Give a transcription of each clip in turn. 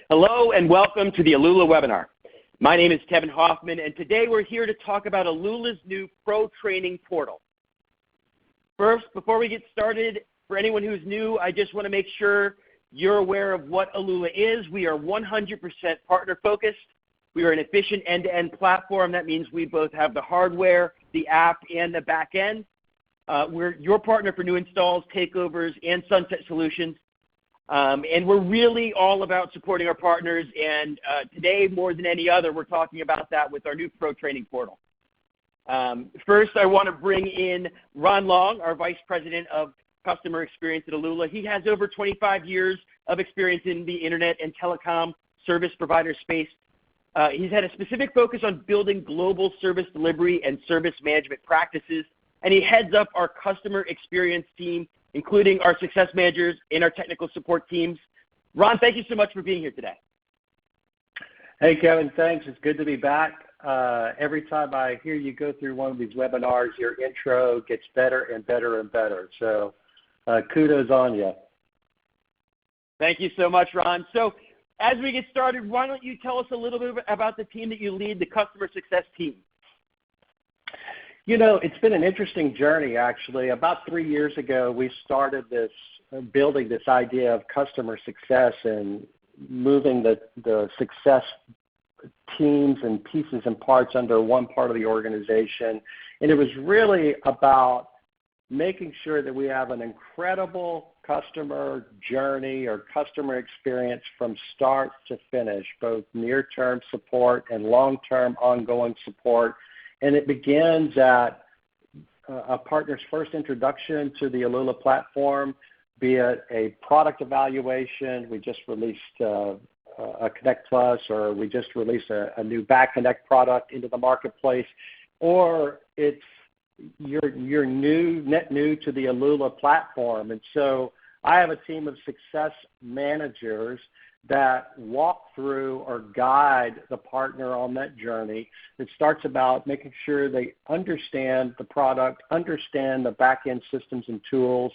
Hello and welcome to the Alula webinar. My name is Kevin Hoffman, and today we're here to talk about Alula's new Pro Training Portal. First, before we get started, for anyone who's new, I just want to make sure you're aware of what Alula is. We are 100% partner-focused. We are an efficient end-to-end platform. That means we both have the hardware, the app, and the back end. We're your partner for new installs, takeovers, and sunset solutions. And we're really all about supporting our partners, and today, more than any other, we're talking about that with our new Pro Training Portal. First, I want to bring in Ron Long, our Vice President of Customer Experience at Alula. He has over 25 years of experience in the internet and telecom service provider space. He's had a specific focus on building global service delivery and service management practices, and he heads up our customer experience team, including our success managers and our technical support teams. Ron, thank you so much for being here today. Hey, Kevin, thanks. It's good to be back. Every time I hear you go through one of these webinars, your intro gets better and better and better. So kudos on you. Thank you so much, Ron. So as we get started, why don't you tell us a little bit about the team that you lead, the customer success team? You know, it's been an interesting journey, actually. About 3 years ago, we started building this idea of customer success and moving the success teams and pieces and parts under one part of the organization. And it was really about making sure that we have an incredible customer journey or customer experience from start to finish, both near-term support and long-term ongoing support. And it begins at a partner's first introduction to the Alula platform, be it a product evaluation. We just released a Connect Plus, or we just released a new Back Connect product into the marketplace, or it's you're net new to the Alula platform. And so I have a team of success managers that walk through or guide the partner on that journey. It starts about making sure they understand the product, understand the back-end systems and tools,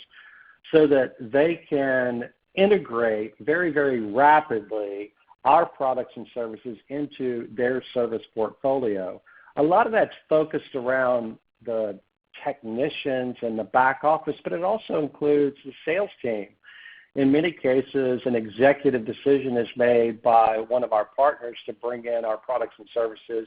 so that they can integrate very, very rapidly our products and services into their service portfolio. A lot of that's focused around the technicians and the back office, but it also includes the sales team. In many cases, an executive decision is made by one of our partners to bring in our products and services.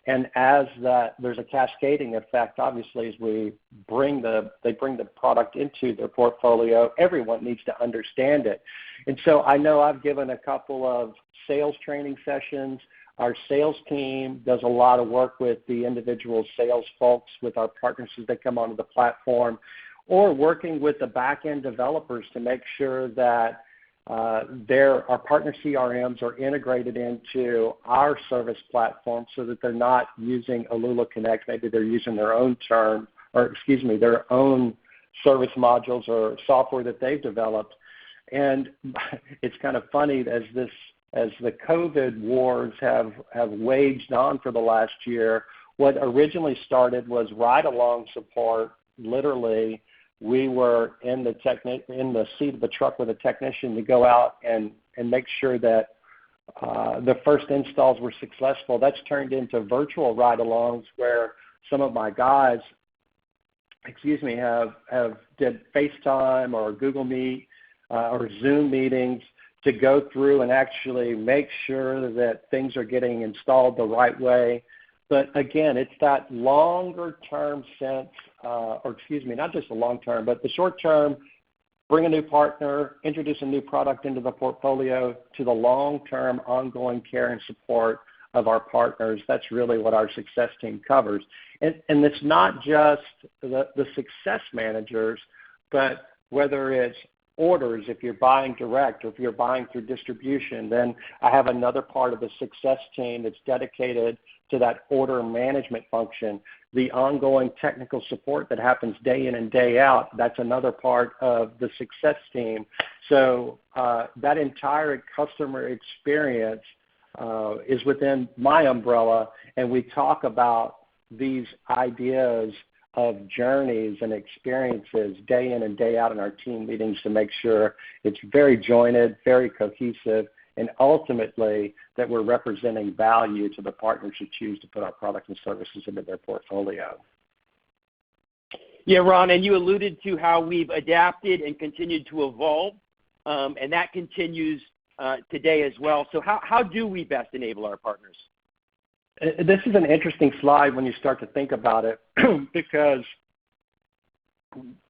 And as that, there's a cascading effect, obviously, as they bring the product into their portfolio, everyone needs to understand it. And so I know I've given a couple of sales training sessions. Our sales team does a lot of work with the individual sales folks, with our partners as they come onto the platform, or working with the back-end developers to make sure that our partner CRMs are integrated into our service platform, so that they're not using Alula Connect. Maybe they're using their own their own service modules or software that they've developed. And it's kind of funny, as the COVID wars have waged on for the last year, what originally started was ride-along support. Literally, we were in the seat of the truck with a technician to go out and make sure that the first installs were successful. That's turned into virtual ride-alongs, where some of my guys, have did FaceTime or Google Meet or Zoom meetings to go through and actually make sure that things are getting installed the right way. But again, it's that longer-term sense, not just the long-term, but the short-term, bring a new partner, introduce a new product into the portfolio, to the long-term ongoing care and support of our partners. That's really what our success team covers. And it's not just the success managers, but whether it's orders, if you're buying direct or if you're buying through distribution, then I have another part of the success team that's dedicated to that order management function. The ongoing technical support that happens day in and day out, that's another part of the success team. So that entire customer experience is within my umbrella, and we talk about these ideas of journeys and experiences day in and day out in our team meetings to make sure it's very jointed, very cohesive, and ultimately that we're representing value to the partners who choose to put our products and services into their portfolio. Yeah, Ron, and you alluded to how we've adapted and continued to evolve, and that continues today as well. So how do we best enable our partners? This is an interesting slide when you start to think about it because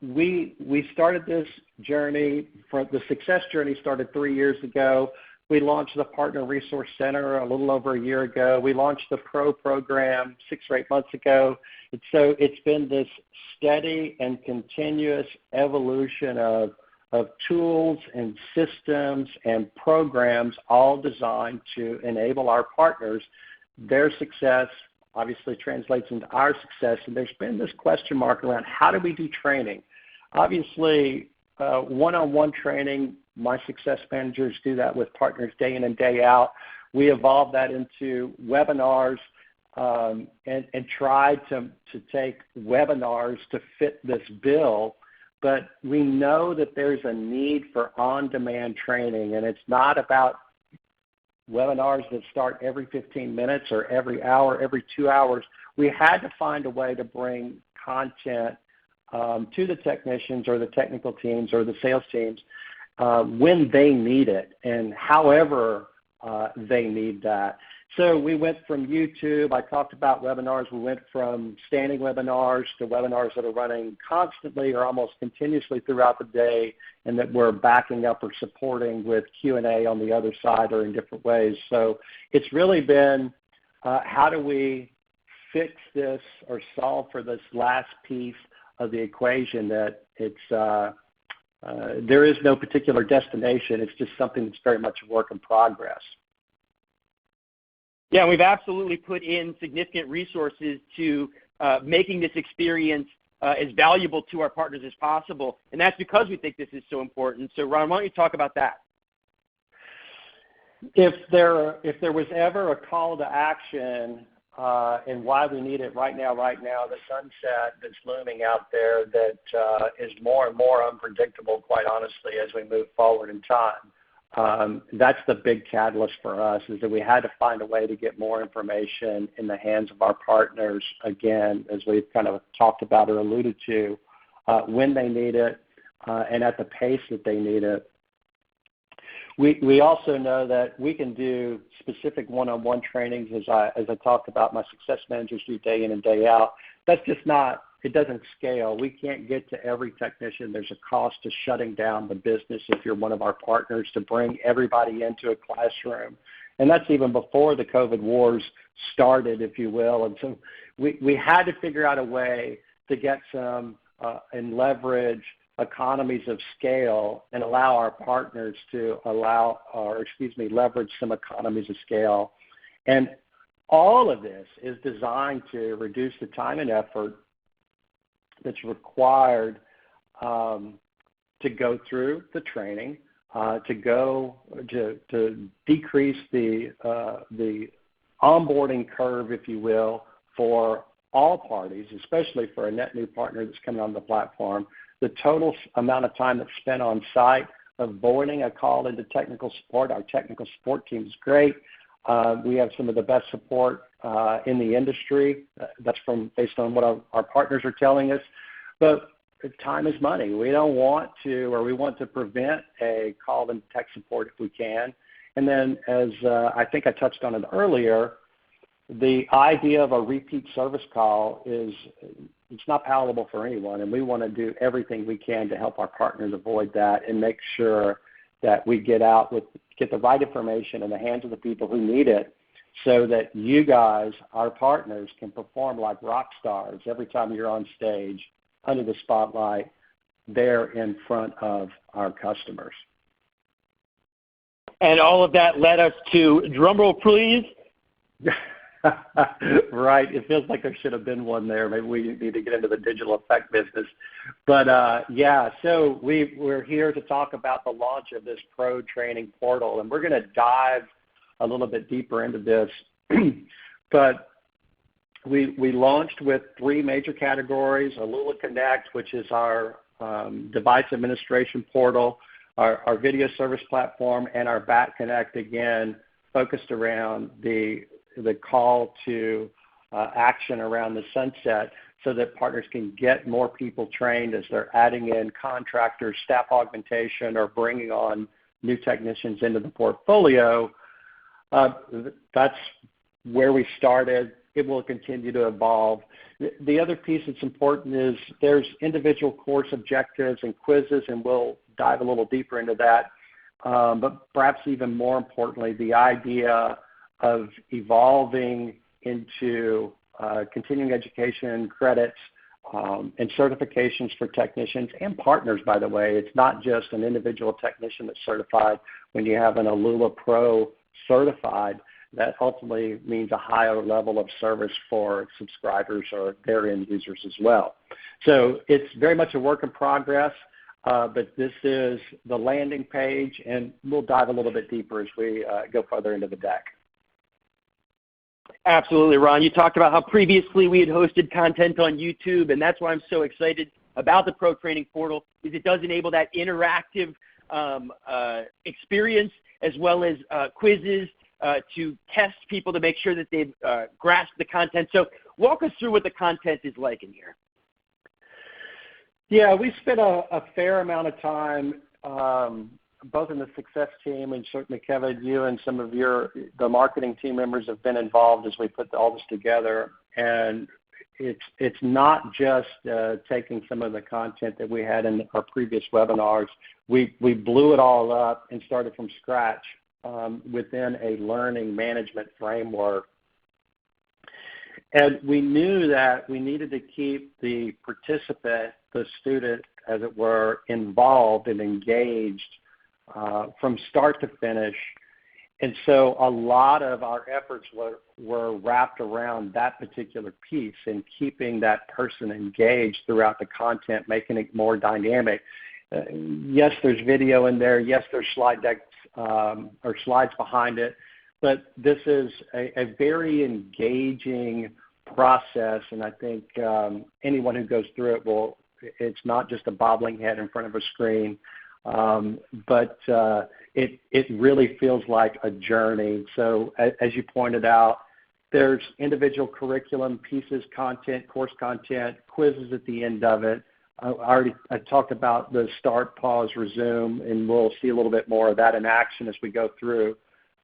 we started this journey, the success journey started 3 years ago. We launched the Partner Resource Center a little over a year ago. We launched the Pro program 6 or 8 months ago. And so it's been this steady and continuous evolution of tools and systems and programs all designed to enable our partners. Their success obviously translates into our success, and there's been this question mark around how do we do training? Obviously, one-on-one training, my success managers do that with partners day in and day out. We evolved that into webinars and tried to take webinars to fit this bill, but we know that there's a need for on-demand training, and it's not about webinars that start every 15 minutes or every hour, every 2 hours. We had to find a way to bring content to the technicians or the technical teams or the sales teams when they need it and however they need that. So we went from YouTube, I talked about webinars, we went from standing webinars to webinars that are running constantly or almost continuously throughout the day and that we're backing up or supporting with Q&A on the other side or in different ways. So it's really been how do we fix this or solve for this last piece of the equation that it's there is no particular destination. It's just something that's very much a work in progress. Yeah, we've absolutely put in significant resources to making this experience as valuable to our partners as possible, and that's because we think this is so important. So, Ron, why don't you talk about that? If there was ever a call to action and why we need it right now, the sunset that's looming out there that is more and more unpredictable, quite honestly, as we move forward in time. That's the big catalyst for us, is that we had to find a way to get more information in the hands of our partners, again, as we've kind of talked about or alluded to, when they need it and at the pace that they need it. We also know that we can do specific one-on-one trainings, as I talked about, my success managers do day in and day out. That's just not, it doesn't scale. We can't get to every technician. There's a cost to shutting down the business if you're one of our partners to bring everybody into a classroom. And that's even before the COVID wars started, if you will. And so we had to figure out a way to get some and leverage economies of scale and allow our partners to leverage some economies of scale. And all of this is designed to reduce the time and effort that's required to go through the training, to decrease the onboarding curve, if you will, for all parties, especially for a net new partner that's coming on the platform. The total amount of time that's spent on site avoiding a call into technical support. Our technical support team is great. We have some of the best support in the industry. That's based on what our partners are telling us. But time is money. We don't want to, or we want to prevent a call into tech support if we can. And then, as I think I touched on it earlier, the idea of a repeat service call it's not palatable for anyone, and we want to do everything we can to help our partners avoid that and make sure that we get the right information in the hands of the people who need it, so that you guys, our partners, can perform like rock stars every time you're on stage under the spotlight there in front of our customers. And all of that led us to, drumroll please. Right. It feels like there should have been one there. Maybe we need to get into the digital effect business. But, so we're here to talk about the launch of this pro training portal, and we're going to dive a little bit deeper into this. But we launched with 3 major categories: Alula Connect, which is our device administration portal. our video service platform, and our Bat Connect, again, focused around the call to action around the sunset so that partners can get more people trained as they're adding in contractors, staff augmentation, or bringing on new technicians into the portfolio. That's where we started. It will continue to evolve. The other piece that's important is there's individual course objectives and quizzes, and we'll dive a little deeper into that. But perhaps even more importantly, the idea of evolving into continuing education credits and certifications for technicians and partners, by the way. It's not just an individual technician that's certified. When you have an Alula Pro certified, that ultimately means a higher level of service for subscribers or their end users as well. So it's very much a work in progress, but this is the landing page, and we'll dive a little bit deeper as we go further into the deck. Absolutely, Ron. You talked about how previously we had hosted content on YouTube, and that's why I'm so excited about the Pro Training Portal, is it does enable that interactive experience as well as quizzes to test people to make sure that they've grasped the content. So walk us through what the content is like in here. Yeah, we spent a fair amount of time both in the success team, and certainly Kevin, you and some of the marketing team members have been involved as we put all this together. And it's not just taking some of the content that we had in our previous webinars. We blew it all up and started from scratch within a learning management framework. And we knew that we needed to keep the participant, the student, as it were, involved and engaged from start to finish. And so a lot of our efforts were wrapped around that particular piece and keeping that person engaged throughout the content, making it more dynamic. Yes, there's video in there. Yes, there's slide decks or slides behind it. But this is a very engaging process, and I think anyone who goes through it it's not just a bobbling head in front of a screen. But it really feels like a journey. So as you pointed out, there's individual curriculum pieces, content, course content, quizzes at the end of it. I talked about the start, pause, resume, and we'll see a little bit more of that in action as we go through.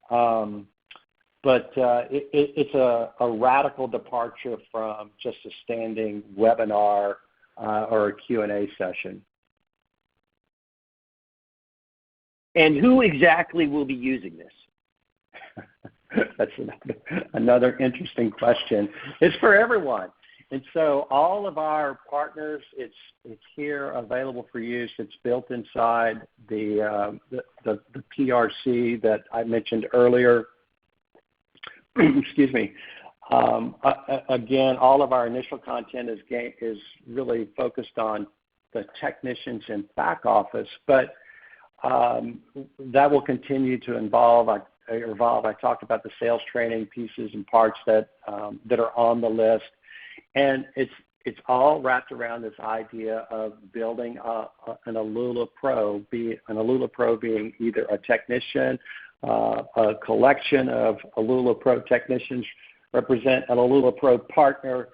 But it's a radical departure from just a standing webinar or a Q&A session. And who exactly will be using this? That's another interesting question. It's for everyone. And so all of our partners, it's here available for use. It's built inside the PRC that I mentioned earlier. Excuse me. Again, all of our initial content is really focused on the technicians in back office, but that will continue to evolve. I talked about the sales training pieces and parts that are on the list, and it's all wrapped around this idea of building an Alula Pro, being either a technician, a collection of Alula Pro technicians represent an Alula Pro partner,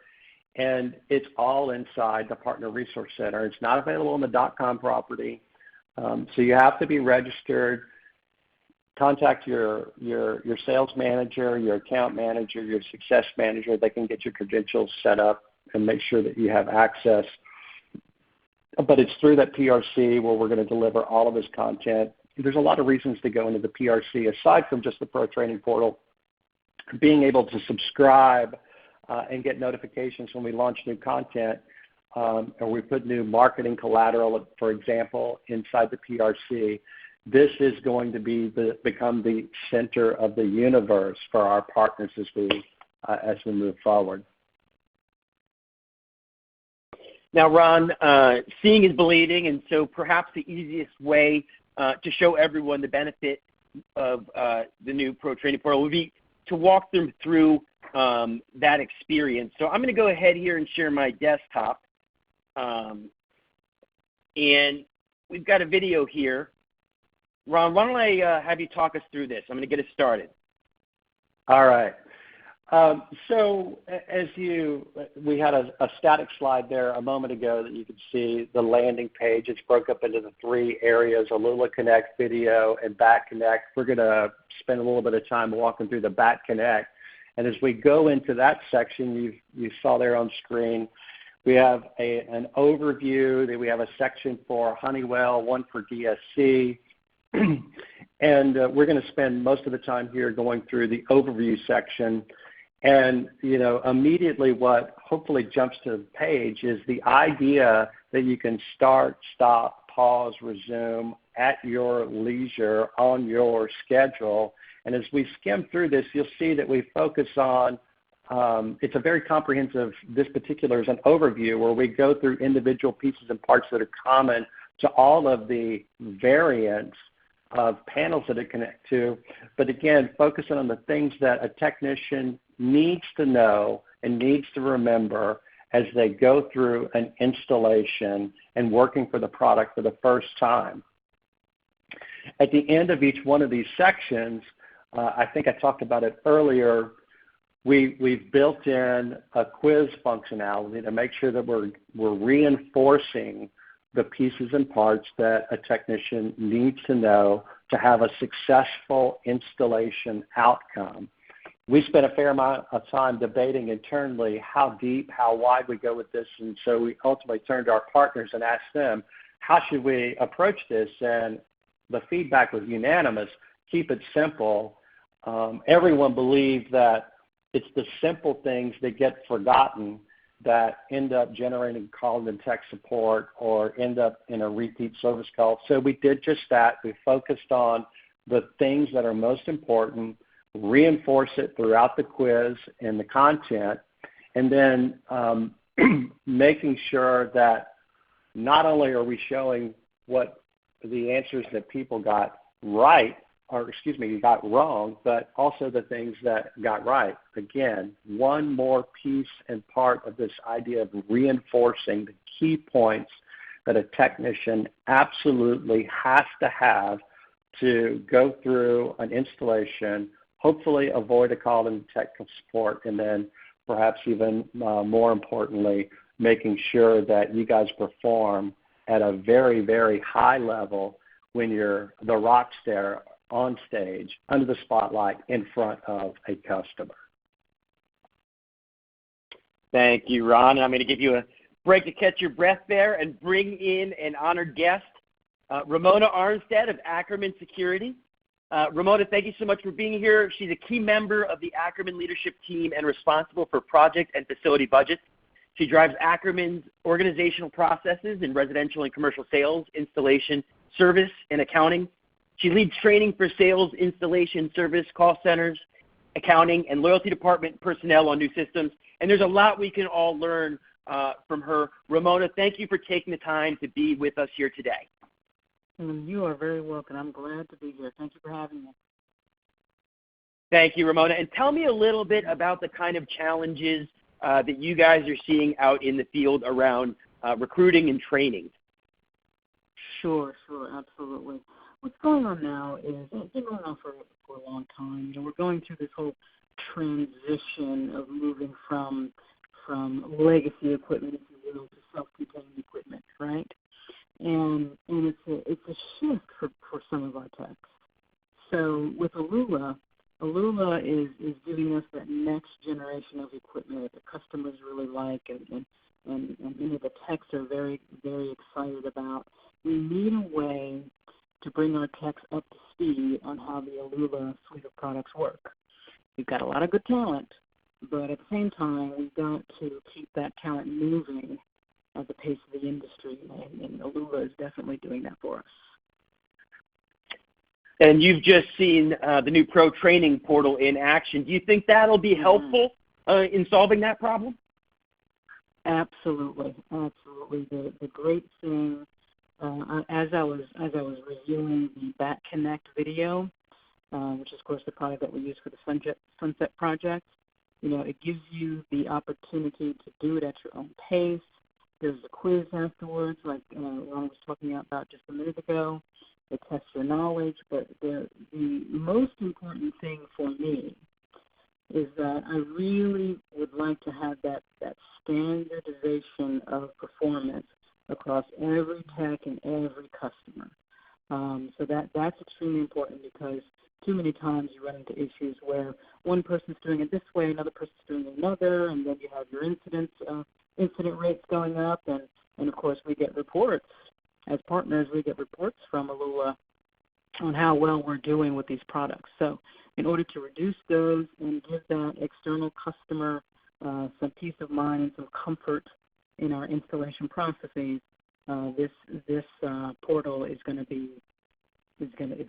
and it's all inside the Partner Resource Center. It's not available on the .com property. So you have to be registered. Contact your sales manager, your account manager, your success manager. They can get your credentials set up and make sure that you have access. But it's through that PRC where we're going to deliver all of this content. There's a lot of reasons to go into the PRC aside from just the Pro Training Portal. Being able to subscribe and get notifications when we launch new content, or we put new marketing collateral, for example, inside the PRC. This is going to become the center of the universe for our partners as we move forward. Now, Ron, seeing is believing, and so perhaps the easiest way to show everyone the benefit of the new Pro Training Portal would be to walk them through that experience. So I'm going to go ahead here and share my desktop. And we've got a video here Ron, why don't I have you talk us through this? I'm going to get us started. All right. So we had a static slide there a moment ago that you could see the landing page. It's broke up into the three areas, Alula Connect, Video, and Bat Connect. We're going to spend a little bit of time walking through the Bat Connect. And as we go into that section, you saw there on screen, we have an overview. Then we have a section for Honeywell, one for DSC. And we're going to spend most of the time here going through the overview section. And, immediately what hopefully jumps to the page is the idea that you can start, stop, pause, resume at your leisure on your schedule. And as we skim through this, you'll see that we focus on, it's a very comprehensive, this particular is an overview where we go through individual pieces and parts that are common to all of the variants of panels that it connects to, but again, focusing on the things that a technician needs to know and needs to remember as they go through an installation and working for the product for the first time. At the end of each one of these sections, I think I talked about it earlier, we've built in a quiz functionality to make sure that we're reinforcing the pieces and parts that a technician needs to know to have a successful installation outcome. We spent a fair amount of time debating internally how deep, how wide we go with this, and so we ultimately turned to our partners and asked them, how should we approach this? And the feedback was unanimous, keep it simple. Everyone believed that it's the simple things that get forgotten that end up generating call and tech support or end up in a repeat service call. So we did just that. We focused on the things that are most important, reinforce it throughout the quiz and the content, and then making sure that not only are we showing what the answers that people got right, got wrong, but also the things that got right. Again, one more piece and part of this idea of reinforcing the key points that a technician absolutely has to have to go through an installation, hopefully avoid a call in technical support, and then perhaps even more importantly, making sure that you guys perform at a very, very high level when you're the rock star on stage, under the spotlight, in front of a customer. Thank you, Ron. I'm going to give you a break to catch your breath there and bring in an honored guest, Ramona Arnstead of Ackerman Security. Ramona, thank you so much for being here. She's a key member of the Ackerman leadership team and responsible for project and facility budgets. She drives Ackerman's organizational processes in residential and commercial sales, installation, service, and accounting. She leads training for sales, installation, service, call centers, accounting, and loyalty department personnel on new systems. And there's a lot we can all learn from her. Ramona, thank you for taking the time to be with us here today. You are very welcome. I'm glad to be here. Thank you for having me. Thank you, Ramona. And tell me a little bit about the kind of challenges that you guys are seeing out in the field around recruiting and training. Sure, absolutely. What's going on now is, it's been going on for a long time. We're going through this whole transition of moving from legacy equipment, if you will, to self-contained equipment, right? And it's a shift for some of our techs. So with Alula is giving us that next generation of equipment that the customers really like and many of the techs are very, very excited about. We need a way to bring our techs up to speed on how the Alula suite of products work. We've got a lot of good talent, but at the same time, we've got to keep that talent moving at the pace of the industry, and Alula is definitely doing that for us. And you've just seen the new Pro Training Portal in action. Do you think that'll be helpful in solving that problem? Absolutely. The great thing, as I was reviewing the Bat Connect video, which is of course the product that we use for the Sunset project, it gives you the opportunity to do it at your own pace. There's a quiz afterwards, like Ron was talking about just a minute ago. they test your knowledge, but the most important thing for me is that I really would like to have that standardization of performance across every tech and every customer. So that's extremely important, because too many times you run into issues where one person's doing it this way, another person's doing it another, and then you have your incident rates going up, and of course we get reports. As partners, we get reports from Alula on how well we're doing with these products. So in order to reduce those and give that external customer some peace of mind and some comfort in our installation processes, this portal is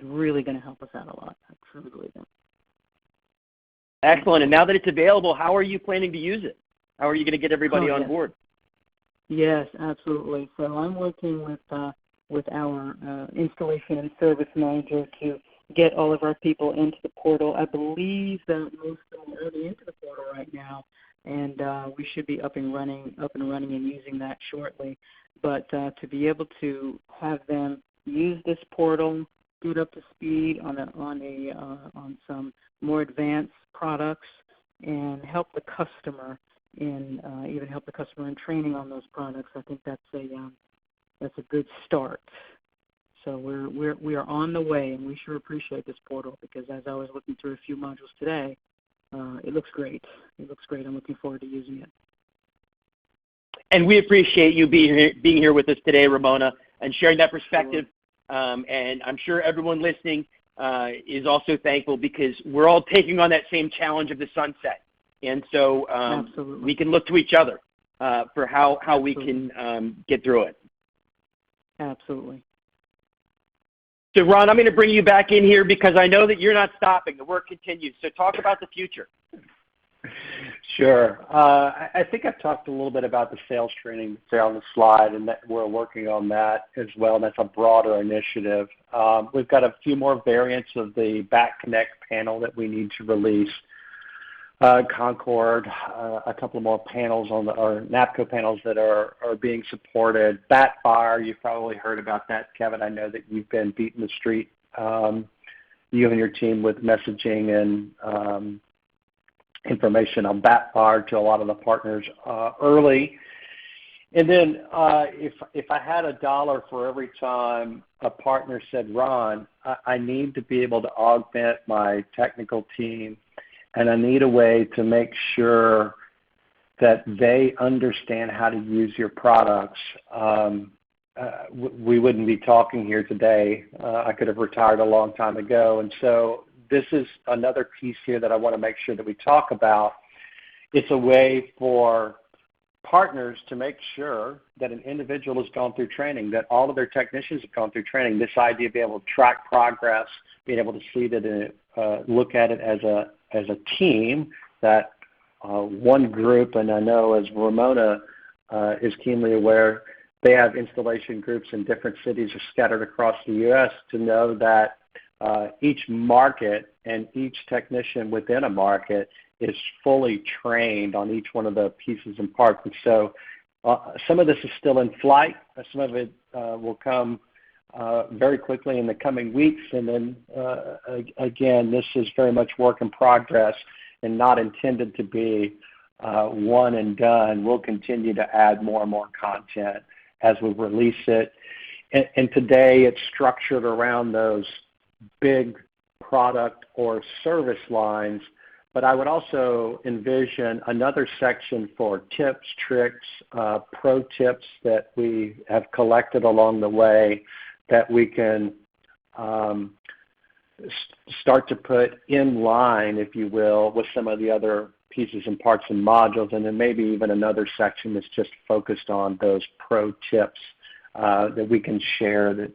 really going to help us out a lot. I truly believe that. Excellent. And now that it's available, how are you planning to use it? How are you going to get everybody on board? Yes, absolutely. So I'm working with our installation and service manager to get all of our people into the portal. I believe that most of them are already into the portal right now, and we should be up and running and using that shortly. But to be able to have them use this portal, get up to speed on some more advanced products, and help the customer in training on those products, I think that's a good start. So we are on the way, and we sure appreciate this portal, because as I was looking through a few modules today, it looks great. It looks great. I'm looking forward to using it. And we appreciate you being here with us today, Ramona, and sharing that perspective. Sure. And I'm sure everyone listening is also thankful, because we're all taking on that same challenge of the sunset. And so we can look to each other for how we can get through it. Absolutely. So, Ron, I'm going to bring you back in here, because I know that you're not stopping. The work continues. So talk about the future. Sure. I think I've talked a little bit about the sales training there on the slide, and that we're working on that as well. That's a broader initiative. We've got a few more variants of the Bat Connect panel that we need to release. Concord, a couple more panels on our NAPCO panels that are being supported. Batfire, you've probably heard about that, Kevin. I know that you've been beating the street, you and your team, with messaging and information on Batfire to a lot of the partners early. And then if I had $1 for every time a partner said, Ron, I need to be able to augment my technical team, and I need a way to make sure that they understand how to use your products, we wouldn't be talking here today. I could have retired a long time ago. And so this is another piece here that I want to make sure that we talk about. It's a way for partners to make sure that an individual has gone through training, that all of their technicians have gone through training. This idea of being able to track progress, being able to see that, look at it as a team, that one group, and I know as Ramona is keenly aware, they have installation groups in different cities or scattered across the U.S., to know that each market and each technician within a market is fully trained on each one of the pieces and parts. And so some of this is still in flight. Some of it will come very quickly in the coming weeks. And then, again, this is very much work in progress and not intended to be one and done. We'll continue to add more and more content as we release it. And today it's structured around those big product or service lines. But I would also envision another section for tips, tricks, pro tips that we have collected along the way, that we can start to put in line, if you will, with some of the other pieces and parts and modules, and then maybe even another section that's just focused on those pro tips that we can share that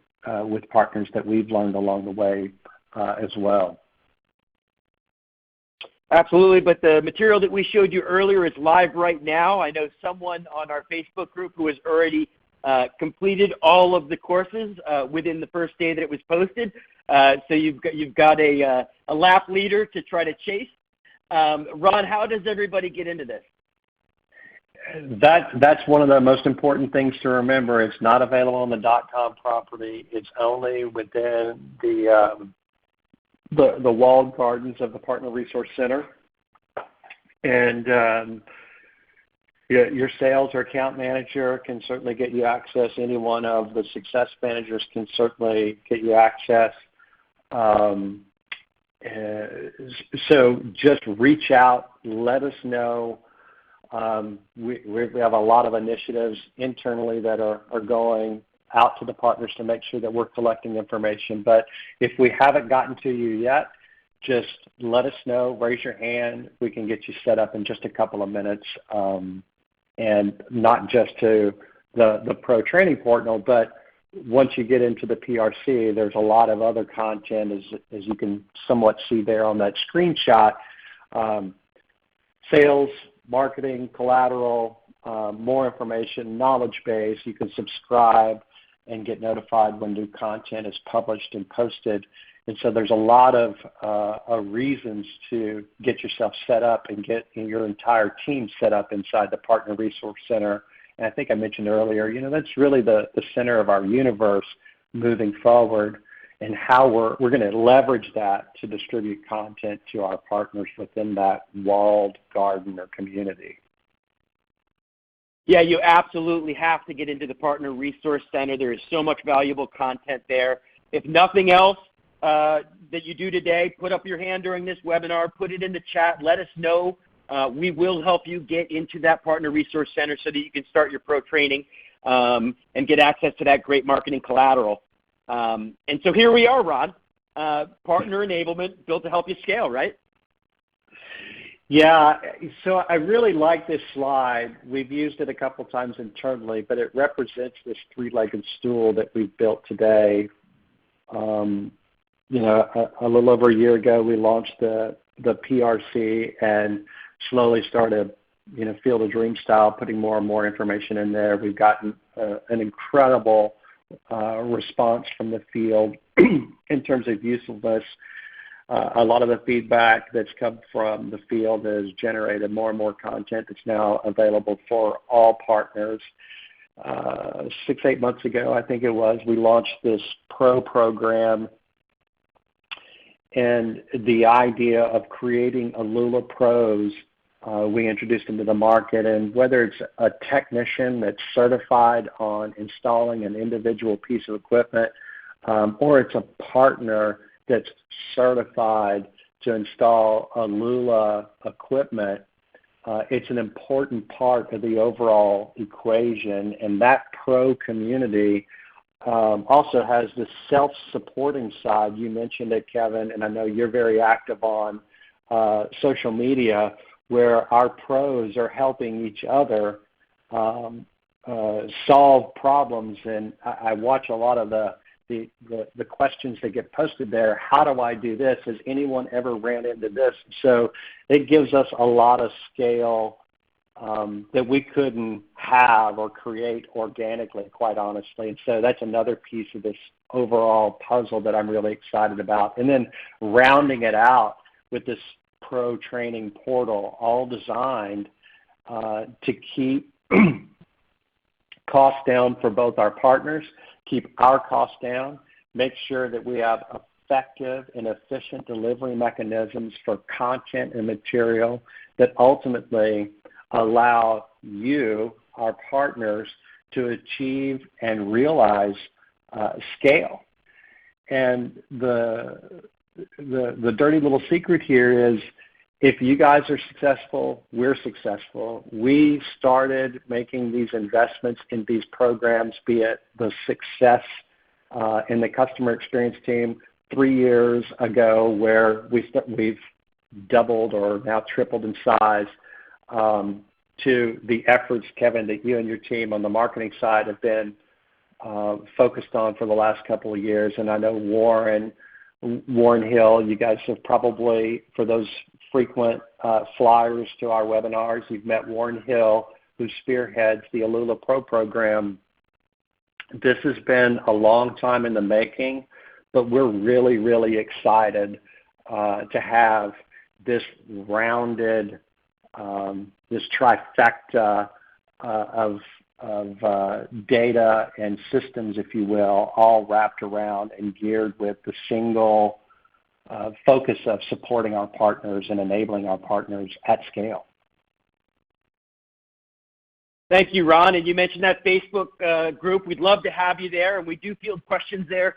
with partners that we've learned along the way as well. Absolutely, but the material that we showed you earlier is live right now. I know someone on our Facebook group who has already completed all of the courses within the first day that it was posted. So you've got a lap leader to try to chase. Ron, how does everybody get into this? That's one of the most important things to remember. It's not available on the .com property. It's only within the walled gardens of the Partner Resource Center. And your sales or account manager can certainly get you access. Any one of the success managers can certainly get you access. So just reach out, let us know. We have a lot of initiatives internally that are going out to the partners to make sure that we're collecting information. But if we haven't gotten to you yet, just let us know, raise your hand. We can get you set up in just a couple of minutes. And not just to the pro training portal, but once you get into the PRC, there's a lot of other content, as you can somewhat see there on that screenshot. Sales, marketing, collateral, more information, knowledge base. You can subscribe and get notified when new content is published and posted. And so there's a lot of reasons to get yourself set up and get your entire team set up inside the Partner Resource Center. And I think I mentioned earlier, that's really the center of our universe moving forward, and how we're going to leverage that to distribute content to our partners within that walled garden or community. Yeah, you absolutely have to get into the Partner Resource Center. There is so much valuable content there. If nothing else that you do today, put up your hand during this webinar, put it in the chat, let us know. We will help you get into that Partner Resource Center so that you can start your pro training and get access to that great marketing collateral. And so here we are, Ron. Partner enablement built to help you scale, right? Yeah, so I really like this slide. We've used it a couple times internally, but it represents this three-legged stool that we've built today. A little over a year ago, we launched the PRC and slowly started, Field of Dream style, putting more and more information in there. We've gotten an incredible response from the field in terms of usefulness. A lot of the feedback that's come from the field has generated more and more content that's now available for all partners. 6-8 months ago, I think it was, we launched this pro program, and the idea of creating Alula pros, we introduced into the market. And whether it's a technician that's certified on installing an individual piece of equipment, or it's a partner that's certified to install Alula equipment, it's an important part of the overall equation. And that pro community also has the self-supporting side. You mentioned it, Kevin, and I know you're very active on social media, where our pros are helping each other solve problems. And I watch a lot of the questions that get posted there. How do I do this? Has anyone ever ran into this? So it gives us a lot of scale that we couldn't have or create organically, quite honestly. And so that's another piece of this overall puzzle that I'm really excited about. And then rounding it out with this pro training portal, all designed to keep costs down for both our partners, keep our costs down, make sure that we have effective and efficient delivery mechanisms for content and material that ultimately allow you, our partners, to achieve and realize scale. And the dirty little secret here is, if you guys are successful, we're successful. We started making these investments in these programs, be it the success in the customer experience team 3 years ago, where we've doubled or now tripled in size, to the efforts, Kevin, that you and your team on the marketing side have been focused on for the last couple of years. And I know Warren Hill, you guys have probably, for those frequent flyers to our webinars, you've met Warren Hill, who spearheads the Alula Pro program. This has been a long time in the making, but we're really, really excited to have this rounded, this trifecta data and systems, if you will, all wrapped around and geared with the single focus of supporting our partners and enabling our partners at scale. Thank you, Ron. And you mentioned that Facebook group. We'd love to have you there, and we do field questions there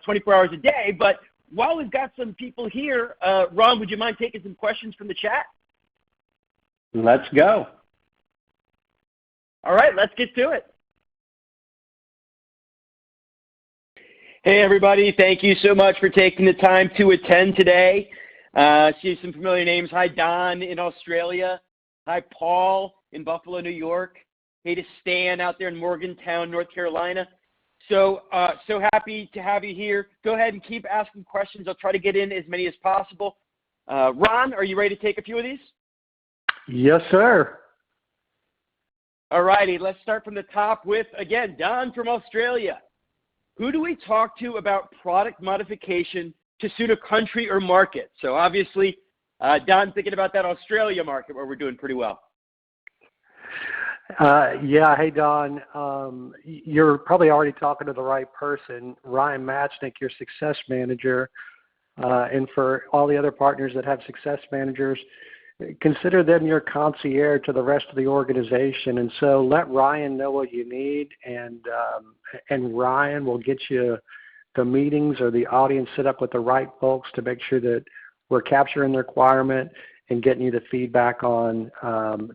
24 hours a day. But while we've got some people here, Ron, would you mind taking some questions from the chat? Let's go. All right, let's get to it. Hey, everybody. Thank you so much for taking the time to attend today. See some familiar names. Hi, Don in Australia. Hi, Paul in Buffalo, New York. Hey to Stan out there in Morgantown, North Carolina. So happy to have you here. Go ahead and keep asking questions. I'll try to get in as many as possible. Ron, are you ready to take a few of these? Yes, sir. All righty, let's start from the top with, again, Don from Australia. Who do we talk to about product modification to suit a country or market? So obviously, Don, thinking about that Australia market where we're doing pretty well. Yeah, hey, Don. You're probably already talking to the right person. Ryan Matchnick, your success manager. And for all the other partners that have success managers, consider them your concierge to the rest of the organization. And so let Ryan know what you need, and Ryan will get you the meetings or the audience set up with the right folks to make sure that we're capturing the requirement and getting you the feedback on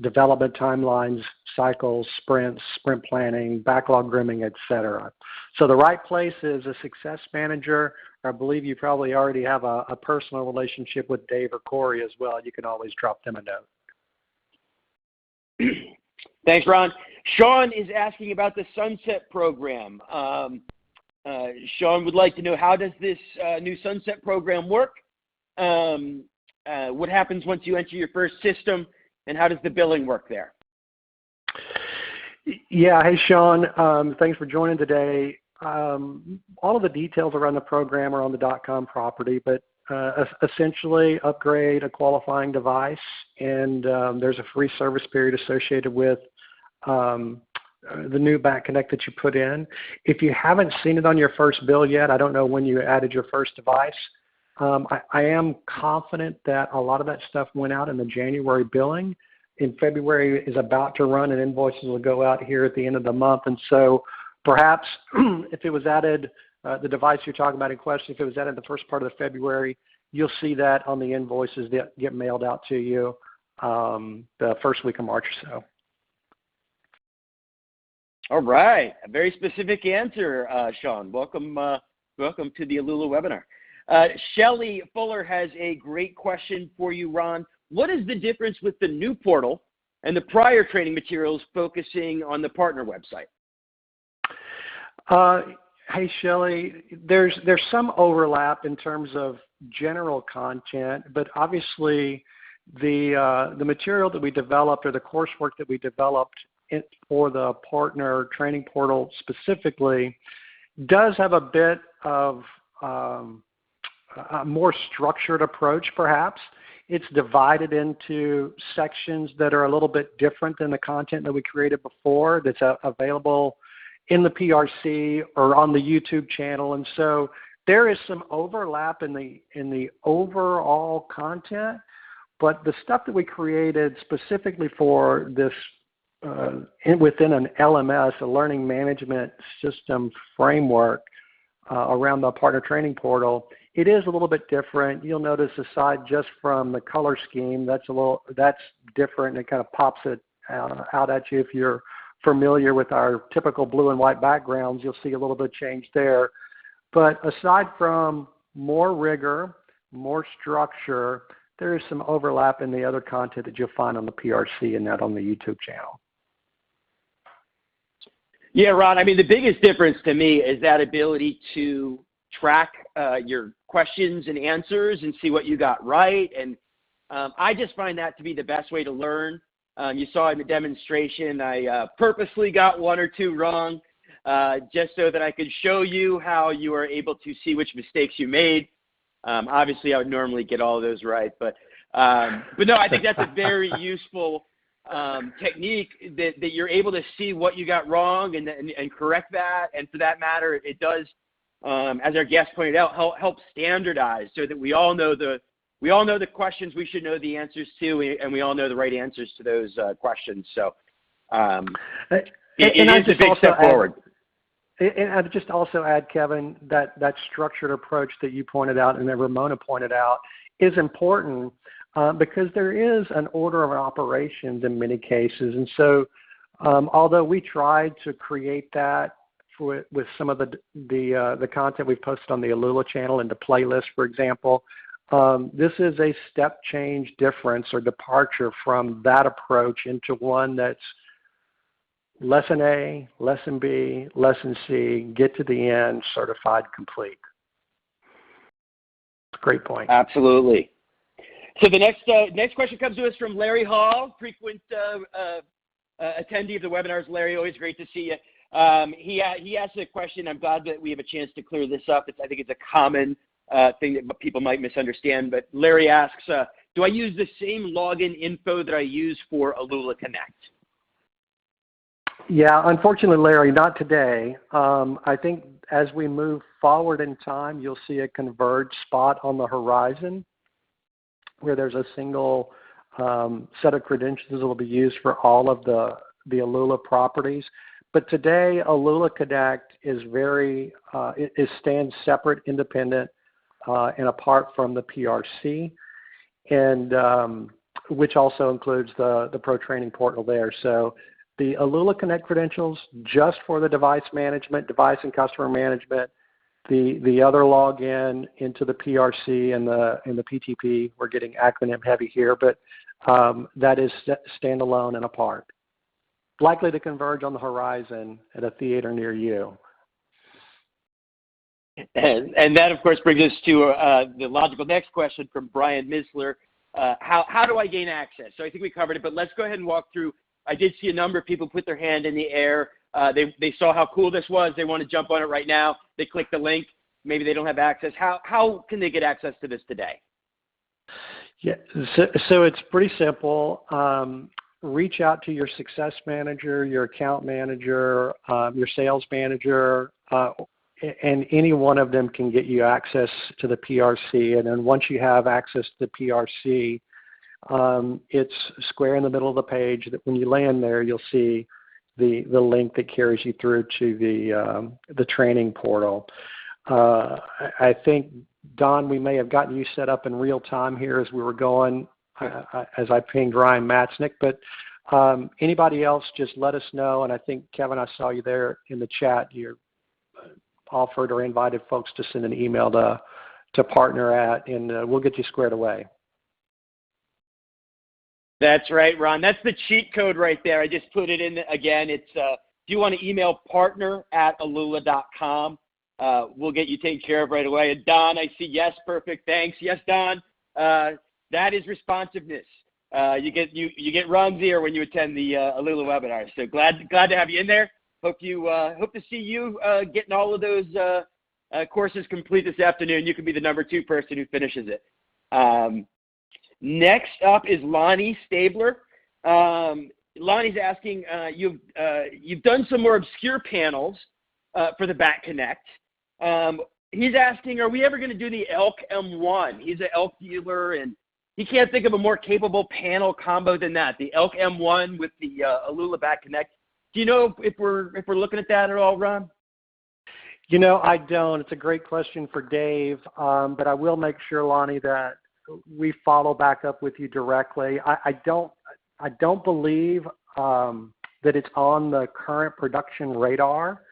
development timelines, cycles, sprints, sprint planning, backlog grooming, et cetera. So the right place is a success manager. I believe you probably already have a personal relationship with Dave or Corey as well. You can always drop them a note. Thanks, Ron. Sean is asking about the Sunset program. Sean would like to know, how does this new Sunset program work? What happens once you enter your first system, and how does the billing work there? Yeah, hey, Sean. Thanks for joining today. All of the details around the program are on the .com property, but essentially upgrade a qualifying device, and there's a free service period associated with the new back connect that you put in. If you haven't seen it on your first bill yet, I don't know when you added your first device. I am confident that a lot of that stuff went out in the January billing. In February is about to run, and invoices will go out here at the end of the month. And so perhaps if it was added, the device you're talking about in question, if it was added in the first part of February, you'll see that on the invoices that get mailed out to you the first week of March or so. All right. A very specific answer, Sean. Welcome to the Alula webinar. Shelly Fuller has a great question for you, Ron. What is the difference with the new portal and the prior training materials focusing on the partner website? Hey, Shelly, there's some overlap in terms of general content, but obviously the material that we developed, or the coursework that we developed for the partner training portal specifically, does have a bit of a more structured approach, perhaps. It's divided into sections that are a little bit different than the content that we created before that's available in the PRC or on the YouTube channel. And so there is some overlap in the overall content, but the stuff that we created specifically for this within an LMS, a learning management system framework around the partner training portal, it is a little bit different. You'll notice, aside just from the color scheme, that's different, and it kind of pops it out at you. If you're familiar with our typical blue and white backgrounds, you'll see a little bit of change there. But aside from more rigor, more structure, there is some overlap in the other content that you'll find on the PRC and not on the YouTube channel. Yeah, Ron, I mean, the biggest difference to me is that ability to track your questions and answers and see what you got right. And I just find that to be the best way to learn. You saw in the demonstration, I purposely got one or two wrong just so that I could show you how you are able to see which mistakes you made. Obviously, I would normally get all of those right. But no, I think that's a very useful technique that you're able to see what you got wrong and correct that. And for that matter, it does, as our guest pointed out, help standardize so that we all know the questions we should know the answers to, and we all know the right answers to those questions. So it is a big step forward. And I'd just also add, Kevin, that structured approach that you pointed out and that Ramona pointed out is important because there is an order of operations in many cases. And so although we tried to create that with some of the content we've posted on the Alula channel into playlists, for example, this is a step change difference or departure from that approach into one that's Lesson A, Lesson B, Lesson C, get to the end, certified complete. Great point. Absolutely. So the next question comes to us from Larry Hall, frequent attendee of the webinars. Larry, always great to see you. He asked a question. I'm glad that we have a chance to clear this up. I think it's a common thing that people might misunderstand. But Larry asks, do I use the same login info that I use for Alula Connect? Yeah, unfortunately, Larry, not today. I think as we move forward in time, you'll see a converged spot on the horizon where there's a single set of credentials that will be used for all of the Alula properties. But today, Alula Connect is it stands separate, independent, and apart from the PRC, and which also includes the Pro Training Portal there. So the Alula Connect credentials just for the device management, device and customer management. The other login into the PRC and the PTP. We're getting acronym heavy here, but that is standalone and apart. Likely to converge on the horizon at a theater near you. And that, of course, brings us to the logical next question from Brian Misler. How do I gain access? So I think we covered it, but let's go ahead and walk through. I did see a number of people put their hand in the air. They saw how cool this was. They want to jump on it right now. They click the link. Maybe they don't have access. How can they get access to this today? Yeah, so it's pretty simple. Reach out to your success manager, your account manager, your sales manager, and any one of them can get you access to the PRC. And then once you have access to the PRC, it's square in the middle of the page that when you land there, you'll see the link that carries you through to the training portal. I think, Don, we may have gotten you set up in real time here as we were going, as I pinged Ryan Matznick, but anybody else, just let us know. And I think, Kevin, I saw you there in the chat. You offered or invited folks to send an email to partner at, and we'll get you squared away. That's right, Ron. That's the cheat code right there. I just put it in again. It's if you want to email partner@alula.com, we'll get you taken care of right away. And Don, I see yes, perfect. Thanks. Yes, Don. That is responsiveness. You get Ron's ear when you attend the Alula webinar. So glad to have you in there. Hope to see you getting all of those courses complete this afternoon. You can be the number 2 person who finishes it. Next up is Lonnie Stabler. Lonnie's asking, you've done some more obscure panels for the Back Connect. He's asking, are we ever going to do the ELK M1? He's an ELK dealer, and he can't think of a more capable panel combo than that. The ELK M1 with the Alula Back Connect. Do you know if we're looking at that at all, Ron? You know, I don't. It's a great question for Dave, but I will make sure, Lonnie, that we follow back up with you directly. I don't believe that it's on the current production radar,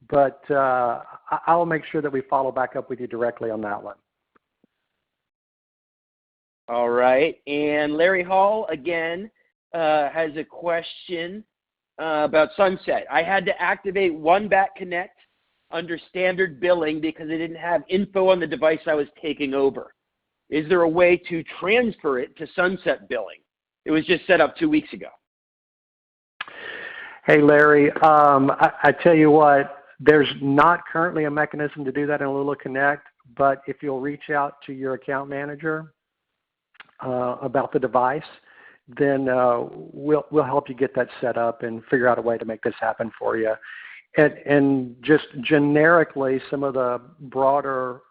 but I'll make sure that we follow back up with you directly on that one. All right. And Larry Hall, again, has a question about Sunset. I had to activate one Back Connect under standard billing because I didn't have info on the device I was taking over. Is there a way to transfer it to Sunset billing? It was just set up 2 weeks ago. Hey, Larry, I tell you what, there's not currently a mechanism to do that in Alula Connect, but if you'll reach out to your account manager about the device, then we'll help you get that set up and figure out a way to make this happen for you. And just generically, some of the broader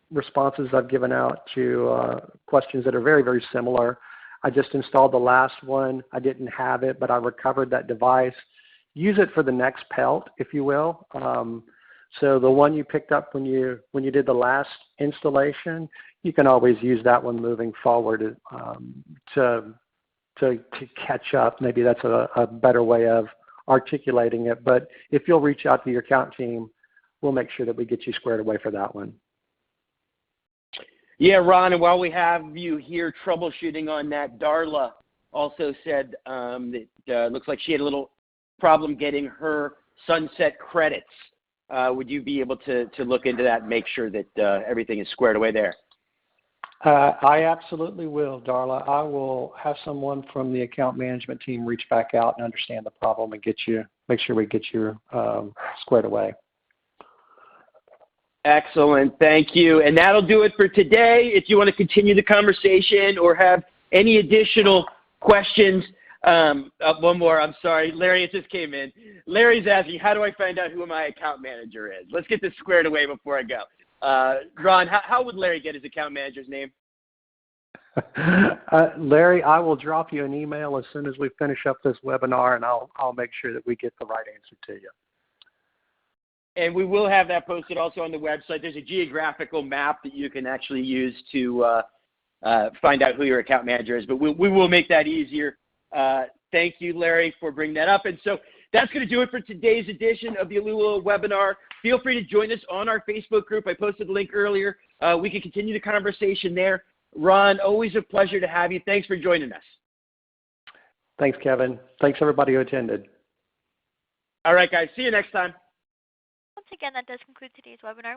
responses I've given out to questions that are very, very similar. I just installed the last one. I didn't have it, but I recovered that device. Use it for the next pelt, if you will. So the one you picked up when you did the last installation, you can always use that one moving forward to catch up. Maybe that's a better way of articulating it. But if you'll reach out to your account team, we'll make sure that we get you squared away for that one. Yeah, Ron, and while we have you here troubleshooting on that, Darla also said that looks like she had a little problem getting her sunset credits. Would you be able to look into that and make sure that everything is squared away there? I absolutely will, Darla. I will have someone from the account management team reach back out and understand the problem and make sure we get you squared away. Excellent. Thank you. And that'll do it for today. If you want to continue the conversation or have any additional questions, one more. I'm sorry. Larry, it just came in. Larry's asking, how do I find out who my account manager is? Let's get this squared away before I go. Ron, how would Larry get his account manager's name? Larry, I will drop you an email as soon as we finish up this webinar, and I'll make sure that we get the right answer to you. And we will have that posted also on the website. There's a geographical map that you can actually use to find out who your account manager is. But we will make that easier. Thank you, Larry, for bringing that up. And so that's going to do it for today's edition of the Alula webinar. Feel free to join us on our Facebook group. I posted the link earlier. We can continue the conversation there. Ron, always a pleasure to have you. Thanks for joining us. Thanks, Kevin. Thanks, everybody who attended. All right, guys. See you next time. Once again, that does conclude today's webinar.